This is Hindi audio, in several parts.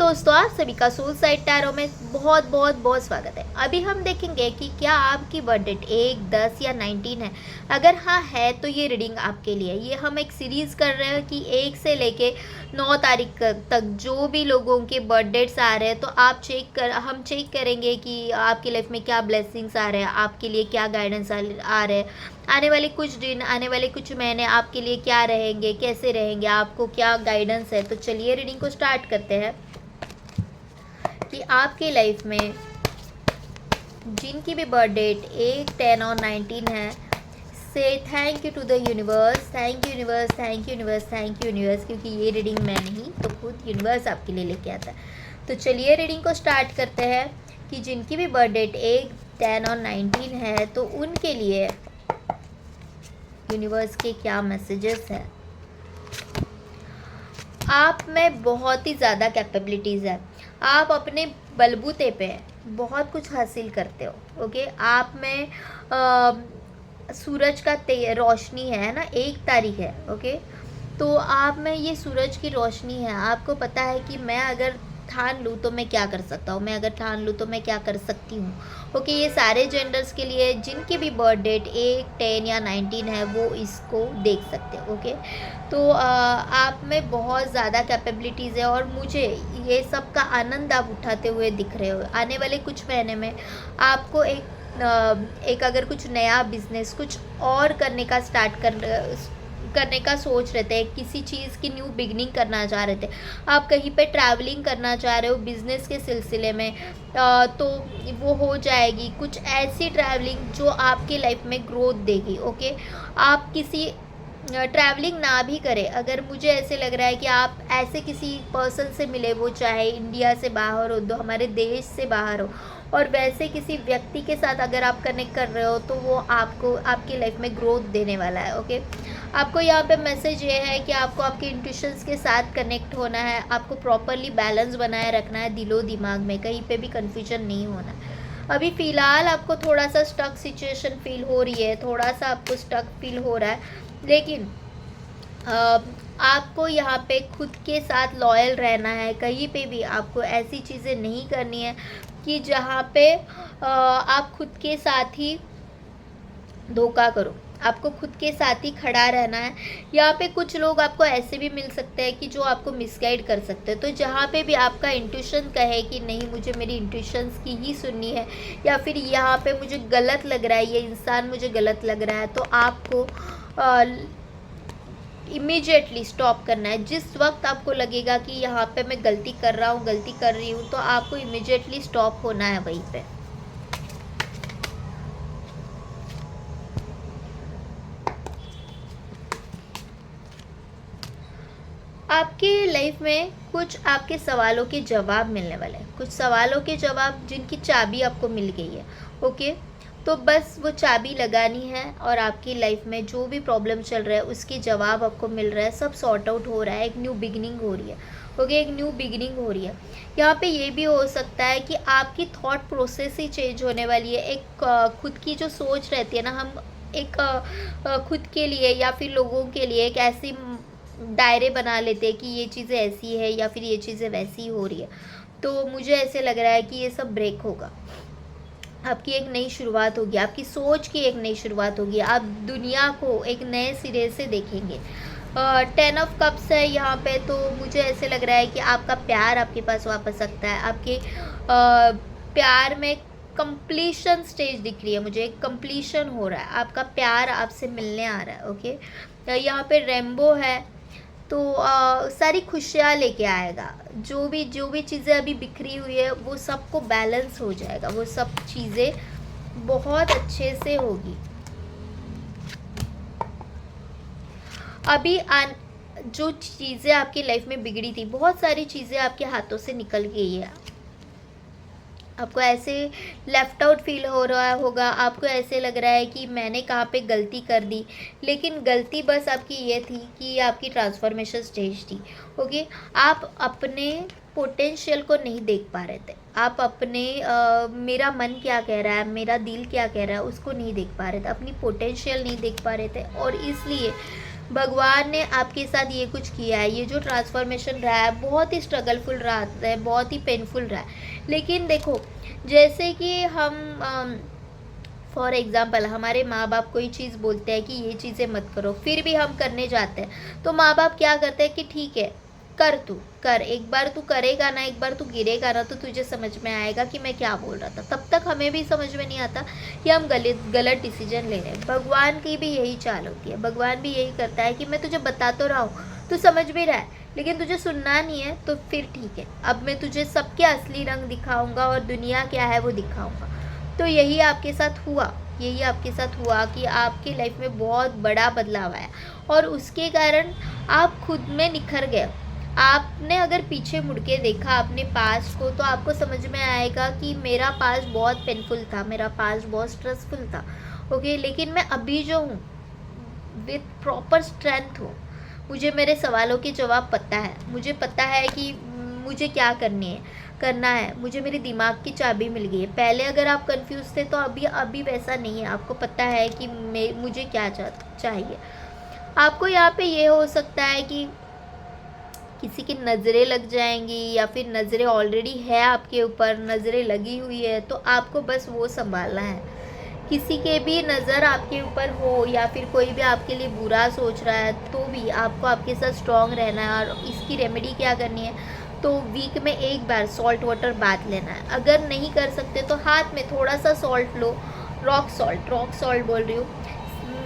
दोस्तों, आप सभी का सोल साइड टैरो में बहुत बहुत बहुत स्वागत है। अभी हम देखेंगे कि क्या आपकी बर्थ डेट 1, 10 या 19 है। अगर हाँ है तो ये रीडिंग आपके लिए। ये हम एक सीरीज़ कर रहे हैं कि 1 से लेके 9 तारीख तक जो भी लोगों के बर्थ डेट्स आ रहे हैं, तो हम चेक करेंगे कि आपकी लाइफ में क्या ब्लेसिंग्स आ रहे हैं, आपके लिए क्या गाइडेंस आ रहे हैं। आने वाले कुछ दिन, आने वाले कुछ महीने आपके लिए क्या रहेंगे, कैसे रहेंगे, आपको क्या गाइडेंस है। तो चलिए रीडिंग को स्टार्ट करते हैं कि आपकी लाइफ में जिनकी भी बर्थ डेट 1, 10 और 19 है, से thank you to the universe, thank you universe, thank you universe, thank you universe, क्योंकि ये रीडिंग मैं नहीं तो खुद यूनिवर्स आपके लिए लेके आता है। तो चलिए रीडिंग को स्टार्ट करते हैं कि जिनकी भी बर्थ डेट 1, 10 और 19 है, तो उनके लिए यूनिवर्स के क्या मैसेजेस हैं। आप में बहुत ही ज़्यादा कैपेबिलिटीज़ है। आप अपने बलबूते पे बहुत कुछ हासिल करते हो। ओके, आप में सूरज का रोशनी है ना, 1 तारीख है। ओके, तो आप में ये सूरज की रोशनी है। आपको पता है कि मैं अगर ठान लूँ तो मैं क्या कर सकता हूँ, मैं अगर ठान लूँ तो मैं क्या कर सकती हूँ। ओके, ये सारे जेंडर्स के लिए जिनकी भी बर्थ डेट 1, 10 या 19 है, वो इसको देख सकते हैं। ओके, तो आप में बहुत ज़्यादा कैपेबिलिटीज़ है और मुझे ये सब का आनंद आप उठाते हुए दिख रहे हो। आने वाले कुछ महीने में आपको एक अगर कुछ नया बिजनेस कुछ और करने का सोच रहे थे, किसी चीज़ की न्यू बिगनिंग करना चाह रहे थे, आप कहीं पे ट्रैवलिंग करना चाह रहे हो बिज़नेस के सिलसिले में, तो वो हो जाएगी। कुछ ऐसी ट्रैवलिंग जो आपकी लाइफ में ग्रोथ देगी। ओके, आप किसी ट्रैवलिंग ना भी करें, अगर मुझे ऐसे लग रहा है कि आप ऐसे किसी पर्सन से मिले, वो चाहे इंडिया से बाहर हो, दो हमारे देश से बाहर हो, और वैसे किसी व्यक्ति के साथ अगर आप कनेक्ट कर रहे हो, तो वो आपको आपकी लाइफ में ग्रोथ देने वाला है। ओके, आपको यहाँ पे मैसेज ये है कि आपको आपके इंट्यूशंस के साथ कनेक्ट होना है, आपको प्रॉपरली बैलेंस बनाए रखना है दिलो दिमाग में, कहीं पे भी कन्फ्यूजन नहीं होना है। अभी फ़िलहाल आपको थोड़ा सा स्टक सिचुएशन फील हो रही है, थोड़ा सा आपको स्टक फील हो रहा है, लेकिन आपको यहाँ पे खुद के साथ लॉयल रहना है। कहीं पे भी आपको ऐसी चीज़ें नहीं करनी है कि जहाँ पे आप खुद के साथ ही धोखा करो। आपको खुद के साथ ही खड़ा रहना है। यहाँ पे कुछ लोग आपको ऐसे भी मिल सकते हैं कि जो आपको मिसगाइड कर सकते हैं। तो जहाँ पे भी आपका इंट्यूशन कहे कि नहीं, मुझे मेरी इंट्यूशंस की ही सुननी है, या फिर यहाँ पे मुझे गलत लग रहा है, ये इंसान मुझे गलत लग रहा है, तो आपको इमीडिएटली स्टॉप करना है। जिस वक्त आपको लगेगा कि यहाँ पे मैं गलती कर रहा हूँ, गलती कर रही हूँ, तो आपको इमीडिएटली स्टॉप होना है वहीं पे। आपके लाइफ में कुछ आपके सवालों के जवाब मिलने वाले हैं, कुछ सवालों के जवाब जिनकी चाबी आपको मिल गई है। ओके, तो बस वो चाबी लगानी है और आपकी लाइफ में जो भी प्रॉब्लम चल रहा है उसके जवाब आपको मिल रहा है, सब सॉर्ट आउट हो रहा है, एक न्यू बिगिनिंग हो रही है। ओके, एक न्यू बिगिनिंग हो रही है। यहाँ पे ये भी हो सकता है कि आपकी थॉट प्रोसेस ही चेंज होने वाली है। एक खुद की जो सोच रहती है ना, हम एक खुद के लिए या फिर लोगों के लिए एक ऐसी दायरे बना लेते हैं कि ये चीज़ें ऐसी है या फिर ये चीज़ें वैसी हो रही है। तो मुझे ऐसे लग रहा है कि ये सब ब्रेक होगा, आपकी एक नई शुरुआत होगी, आपकी सोच की एक नई शुरुआत होगी, आप दुनिया को एक नए सिरे से देखेंगे। 10 ऑफ कप्स है यहाँ पे, तो मुझे ऐसे लग रहा है कि आपका प्यार आपके पास वापस सकता है। आपके प्यार में कंप्लीशन स्टेज दिख रही है, मुझे एक कंप्लीशन हो रहा है, आपका प्यार आपसे मिलने आ रहा है। ओके, यहाँ पे रेनबो है, तो सारी खुशियाँ लेके आएगा। जो भी चीज़ें अभी बिखरी हुई है वो सबको बैलेंस हो जाएगा, वो सब चीज़ें बहुत अच्छे से होगी। अभी जो चीज़ें आपकी लाइफ में बिगड़ी थी, बहुत सारी चीज़ें आपके हाथों से निकल गई है। आपको ऐसे लेफ़्ट आउट फील हो रहा होगा, आपको ऐसे लग रहा है कि मैंने कहाँ पे गलती कर दी, लेकिन गलती बस आपकी ये थी कि आपकी ट्रांसफॉर्मेशन स्टेज थी। ओके, आप अपने पोटेंशियल को नहीं देख पा रहे थे, आप अपने मेरा मन क्या कह रहा है, मेरा दिल क्या कह रहा है, उसको नहीं देख पा रहे थे, अपनी पोटेंशियल नहीं देख पा रहे थे, और इसलिए भगवान ने आपके साथ ये कुछ किया है, ये जो ट्रांसफॉर्मेशन रहा है बहुत ही स्ट्रगलफुल रहा है, बहुत ही पेनफुल रहा है। लेकिन देखो, जैसे कि हम फॉर एग्ज़ाम्पल हमारे माँ बाप कोई चीज़ बोलते हैं कि ये चीज़ें मत करो, फिर भी हम करने जाते हैं, तो माँ बाप क्या करते हैं कि ठीक है कर, तू कर, एक बार तू करेगा ना, एक बार तू गिरेगा ना, तो तुझे समझ में आएगा कि मैं क्या बोल रहा था। तब तक हमें भी समझ में नहीं आता कि हम गलत डिसीजन ले रहे हैं। भगवान की भी यही चाल होती है, भगवान भी यही करता है कि मैं तुझे बता तो रहा हूँ, तू समझ भी रहा है, लेकिन तुझे सुनना नहीं है, तो फिर ठीक है, अब मैं तुझे सबके असली रंग दिखाऊंगा और दुनिया क्या है वो दिखाऊंगा। तो यही आपके साथ हुआ, यही आपके साथ हुआ कि आपकी लाइफ में बहुत बड़ा बदलाव आया और उसके कारण आप खुद में निखर गए। आपने अगर पीछे मुड़ के देखा अपने पास्ट को, तो आपको समझ में आएगा कि मेरा पास्ट बहुत पेनफुल था, मेरा पास्ट बहुत स्ट्रेसफुल था, ओके। लेकिन मैं अभी जो हूँ विथ प्रॉपर स्ट्रेंथ हूँ, मुझे मेरे सवालों के जवाब पता है, मुझे पता है कि मुझे क्या करना है, मुझे मेरे दिमाग की चाबी मिल गई है। पहले अगर आप कंफ्यूज थे, तो अभी वैसा नहीं है, आपको पता है कि मुझे क्या चाहिए। आपको यहाँ पे ये हो सकता है कि किसी की नज़रें लग जाएंगी, या फिर नज़रें ऑलरेडी है आपके ऊपर, नज़रें लगी हुई है, तो आपको बस वो संभालना है। किसी के भी नज़र आपके ऊपर हो, या फिर कोई भी आपके लिए बुरा सोच रहा है, तो भी आपको आपके साथ स्ट्रॉन्ग रहना है। और इसकी रेमेडी क्या करनी है, तो वीक में एक बार सॉल्ट वाटर बाथ लेना है। अगर नहीं कर सकते तो हाथ में थोड़ा सा सॉल्ट लो, रॉक सॉल्ट बोल रही हूँ।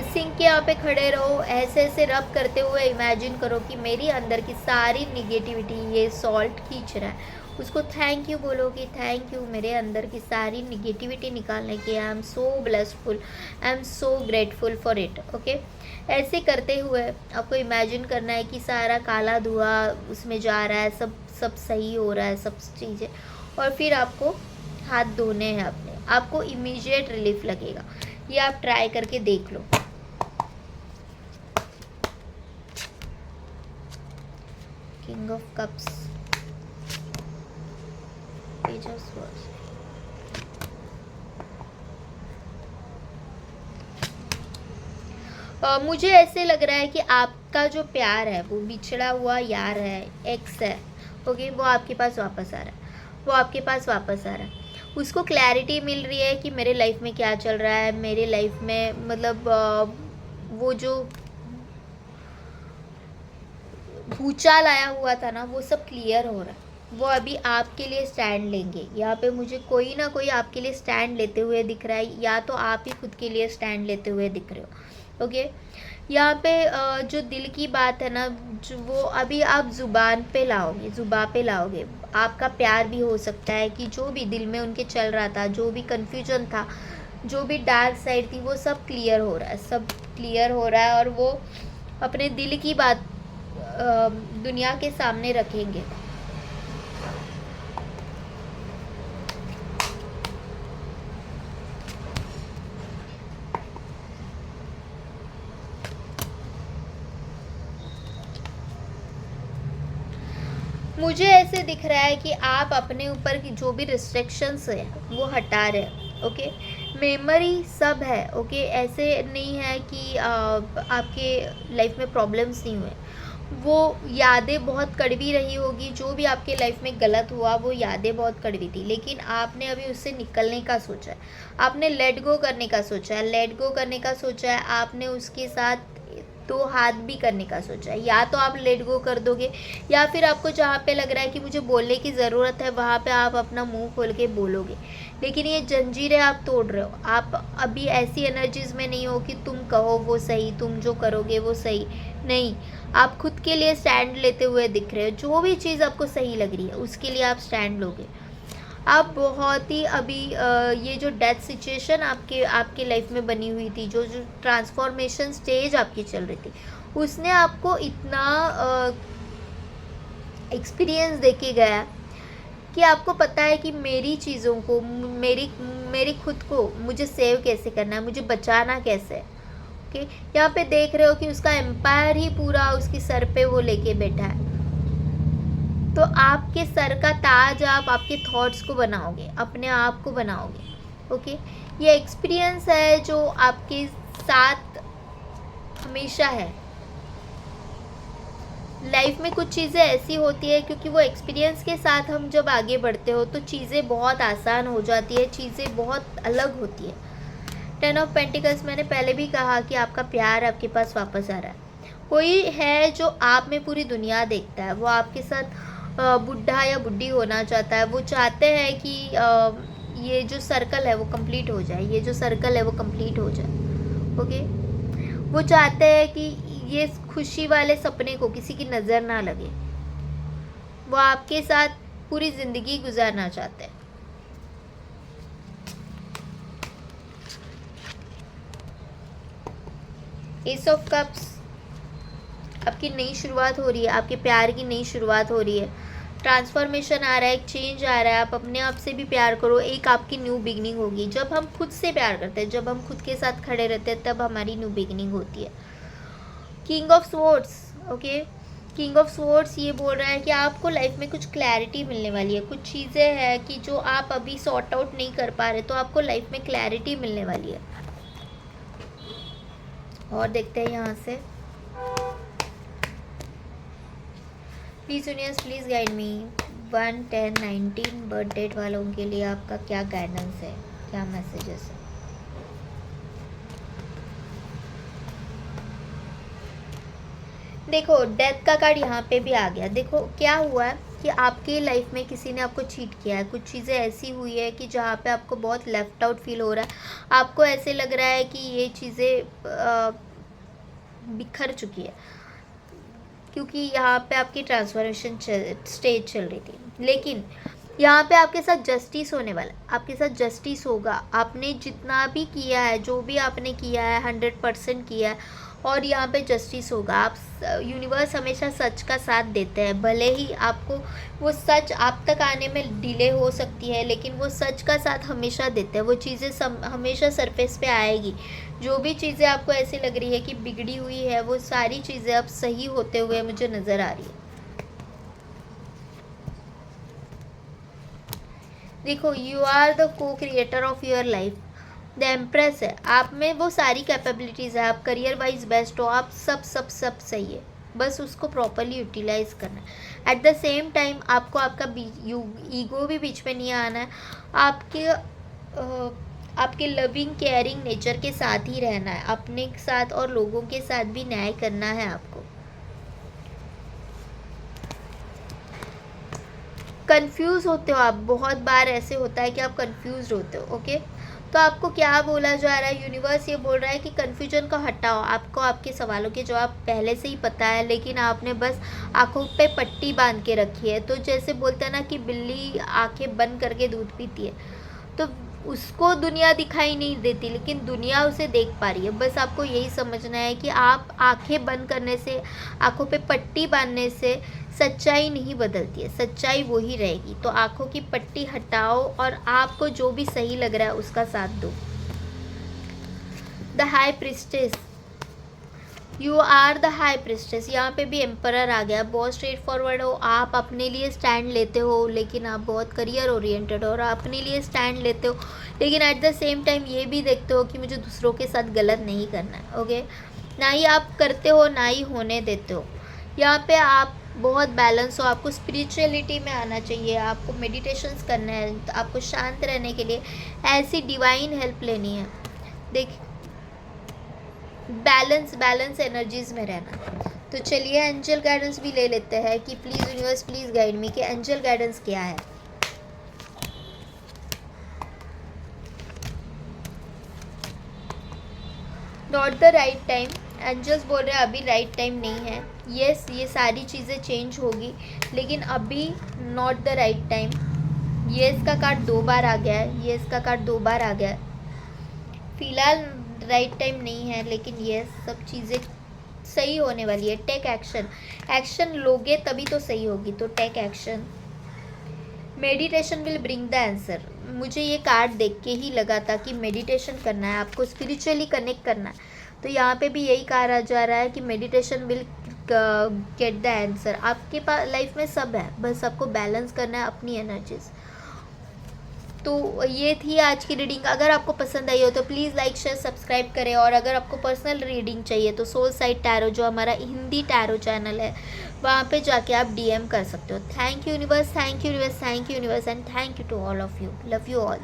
सिंक के यहाँ पे खड़े रहो, ऐसे ऐसे रब करते हुए इमेजिन करो कि मेरी अंदर की सारी निगेटिविटी ये सॉल्ट खींच रहा है। उसको थैंक यू बोलो कि थैंक यू मेरे अंदर की सारी निगेटिविटी निकालने की, I am so blessful, I am so grateful for it, okay. ऐसे करते हुए आपको इमेजिन करना है कि सारा काला धुआं उसमें जा रहा है, सब सही हो रहा है, सब चीज़ें। और फिर आपको हाथ धोने हैं अपने, आपको इमीडिएट रिलीफ लगेगा। ये आप ट्राई करके देख लो। King of cups, page of swords. मुझे ऐसे लग रहा है कि आपका जो प्यार है, वो बिछड़ा हुआ यार है, एक्स है, ओके, वो आपके पास वापस आ रहा है, वो आपके पास वापस आ रहा है। उसको क्लैरिटी मिल रही है कि मेरे लाइफ में क्या चल रहा है, मेरे लाइफ में मतलब वो जो भूचाल आया हुआ था ना, वो सब क्लियर हो रहा है। वो अभी आपके लिए स्टैंड लेंगे। यहाँ पे मुझे कोई ना कोई आपके लिए स्टैंड लेते हुए दिख रहा है, या तो आप ही खुद के लिए स्टैंड लेते हुए दिख रहे हो, ओके। यहाँ पे जो दिल की बात है ना, जो वो अभी आप ज़ुबान पे लाओगे। आपका प्यार भी हो सकता है कि जो भी दिल में उनके चल रहा था, जो भी कन्फ्यूजन था, जो भी डार्क साइड थी, वो सब क्लियर हो रहा है, सब क्लियर हो रहा है। और वो अपने दिल की बात दुनिया के सामने रखेंगे। मुझे ऐसे दिख रहा है कि आप अपने ऊपर की जो भी रिस्ट्रिक्शंस है वो हटा रहे हैं, ओके। मेमोरी सब है, ओके। ऐसे नहीं है कि आपके लाइफ में प्रॉब्लम्स नहीं हुए, वो यादें बहुत कड़वी रही होगी, जो भी आपके लाइफ में गलत हुआ वो यादें बहुत कड़वी थी, लेकिन आपने अभी उससे निकलने का सोचा है, आपने लेट गो करने का सोचा है, आपने उसके साथ दो हाथ भी करने का सोचा है। या तो आप लेट गो कर दोगे, या फिर आपको जहाँ पे लग रहा है कि मुझे बोलने की ज़रूरत है, वहाँ पे आप अपना मुंह खोल के बोलोगे। लेकिन ये जंजीरें आप तोड़ रहे हो। आप अभी ऐसी एनर्जीज में नहीं हो कि तुम कहो वो सही, तुम जो करोगे वो सही नहीं। आप खुद के लिए स्टैंड लेते हुए दिख रहे हो। जो भी चीज़ आपको सही लग रही है उसके लिए आप स्टैंड लोगे। आप बहुत ही अभी ये जो डेथ सिचुएशन आपके लाइफ में बनी हुई थी, जो ट्रांसफॉर्मेशन स्टेज आपकी चल रही थी, उसने आपको इतना एक्सपीरियंस दे के गया कि आपको पता है कि मेरी चीज़ों को, मेरी खुद को मुझे सेव कैसे करना है, मुझे बचाना कैसे है, ओके। यहाँ पे देख रहे हो कि उसका एम्पायर ही पूरा उसके सर पे वो लेके बैठा है। तो आपके सर का ताज आप आपके थॉट्स को बनाओगे, अपने आप को बनाओगे, ओके। ये एक्सपीरियंस है जो आपके साथ हमेशा है, लाइफ में कुछ चीज़ें ऐसी होती है, क्योंकि वो एक्सपीरियंस के साथ हम जब आगे बढ़ते हो तो चीज़ें बहुत आसान हो जाती है, चीज़ें बहुत अलग होती है। 10 ऑफ पेंटिकल्स, मैंने पहले भी कहा कि आपका प्यार आपके पास वापस आ रहा है। कोई है जो आप में पूरी दुनिया देखता है, वो आपके साथ बुढ़ा या बुढ़ी होना चाहता है। वो चाहते हैं कि ये जो सर्कल है वो कंप्लीट हो जाए, ये जो सर्कल है वो कंप्लीट हो जाए। ओके, वो चाहते हैं कि ये खुशी वाले सपने को किसी की नज़र ना लगे। वो आपके साथ पूरी ज़िंदगी गुजारना चाहते हैं। एस ऑफ कप्स, आपकी नई शुरुआत हो रही है, आपके प्यार की नई शुरुआत हो रही है। ट्रांसफॉर्मेशन आ रहा है, एक चेंज आ रहा है। आप अपने आप से भी प्यार करो, एक आपकी न्यू बिगनिंग होगी। जब हम खुद से प्यार करते हैं, जब हम खुद के साथ खड़े रहते हैं, तब हमारी न्यू बिगनिंग होती है। King of swords, okay, king of swords ये बोल रहा है कि आपको लाइफ में कुछ क्लैरिटी मिलने वाली है। कुछ चीज़ें हैं कि जो आप अभी सॉर्ट आउट नहीं कर पा रहे, तो आपको लाइफ में क्लैरिटी मिलने वाली है। और देखते हैं यहाँ से, please universe please guide me 1, 10, 19 birth date वालों के लिए आपका क्या गाइडेंस है, क्या मैसेजेस है। देखो, डेथ का कार्ड यहाँ पे भी आ गया। देखो क्या हुआ है कि आपकी लाइफ में किसी ने आपको चीट किया है। कुछ चीज़ें ऐसी हुई है कि जहाँ पे आपको बहुत लेफ्ट आउट फील हो रहा है। आपको ऐसे लग रहा है कि ये चीज़ें बिखर चुकी है, क्योंकि यहाँ पे आपकी ट्रांसफॉर्मेशन स्टेज चल रही थी। लेकिन यहाँ पे आपके साथ जस्टिस होने वाला है, आपके साथ जस्टिस होगा। आपने जितना भी किया है, जो भी आपने किया है, 100% किया है, और यहाँ पे जस्टिस होगा। आप यूनिवर्स हमेशा सच का साथ देते हैं। भले ही आपको वो सच आप तक आने में डिले हो सकती है, लेकिन वो सच का साथ हमेशा देते हैं। वो चीज़ें हमेशा सरफेस पे आएगी। जो भी चीज़ें आपको ऐसे लग रही है कि बिगड़ी हुई है, वो सारी चीज़ें अब सही होते हुए मुझे नज़र आ रही है। देखो, यू आर द को creator of your life. The empress है, आप में वो सारी कैपेबिलिटीज़ है। आप करियर वाइज बेस्ट हो, आप सब सब सब सही है। बस उसको प्रॉपरली यूटिलाइज करना है। एट द सेम टाइम आपको आपका ईगो भी बीच में नहीं आना है। आपके लविंग केयरिंग नेचर के साथ ही रहना है। अपने साथ और लोगों के साथ भी न्याय करना है आपको। कंफ्यूज होते हो आप, बहुत बार ऐसे होता है कि आप कंफ्यूज होते हो। ओके, तो आपको क्या बोला जा रहा है, यूनिवर्स ये बोल रहा है कि कन्फ्यूजन को हटाओ। आपको आपके सवालों के जवाब पहले से ही पता है, लेकिन आपने बस आंखों पे पट्टी बांध के रखी है। तो जैसे बोलते हैं ना कि बिल्ली आंखें बंद करके दूध पीती है, तो उसको दुनिया दिखाई नहीं देती, लेकिन दुनिया उसे देख पा रही है। बस आपको यही समझना है कि आप आंखें बंद करने से, आंखों पे पट्टी बांधने से सच्चाई नहीं बदलती है, सच्चाई वही रहेगी। तो आंखों की पट्टी हटाओ और आपको जो भी सही लग रहा है उसका साथ दो। The high priestess, you are the high priestess. यहाँ पे भी एम्परर आ गया। बहुत स्ट्रेट फॉरवर्ड हो, आप अपने लिए स्टैंड लेते हो, लेकिन आप बहुत करियर ओरिएंटेड हो और अपने लिए स्टैंड लेते हो, लेकिन एट द सेम टाइम ये भी देखते हो कि मुझे दूसरों के साथ गलत नहीं करना है। ओके, ना ही आप करते हो ना ही होने देते हो। यहाँ पे आप बहुत बैलेंस हो। आपको स्पिरिचुअलिटी में आना चाहिए, आपको मेडिटेशंस करना है, आपको शांत रहने के लिए ऐसी डिवाइन हेल्प लेनी है। देख, बैलेंस एनर्जीज में रहना। तो चलिए एंजल गाइडेंस भी ले लेते हैं कि please universe please guide me कि एंजल गाइडेंस क्या है। Not the right time, angels बोल रहे हैं अभी राइट टाइम नहीं है। यस, ये सारी चीज़ें चेंज होगी, लेकिन अभी not the right time. Yes का कार्ड 2 बार आ गया है, यस का कार्ड 2 बार आ गया है। फिलहाल राइट टाइम नहीं है, लेकिन यस सब चीज़ें सही होने वाली है। टेक एक्शन, एक्शन लोगे तभी तो सही होगी, तो take action. Meditation will bring the answer. मुझे ये कार्ड देख के ही लगा था कि मेडिटेशन करना है, आपको स्पिरिचुअली कनेक्ट करना है। तो यहाँ पे भी यही कहा जा रहा है कि meditation will get the answer. आपके पास लाइफ में सब है, बस आपको बैलेंस करना है अपनी एनर्जीज। तो ये थी आज की रीडिंग। अगर आपको पसंद आई हो तो प्लीज़ लाइक शेयर सब्सक्राइब करें। और अगर आपको पर्सनल रीडिंग चाहिए तो सोल साइड टैरो, जो हमारा हिंदी टैरो चैनल है, वहाँ पे जाके आप डीएम कर सकते हो। Thank you universe, thank you universe, thank you universe and thank you to all of you. Love you all.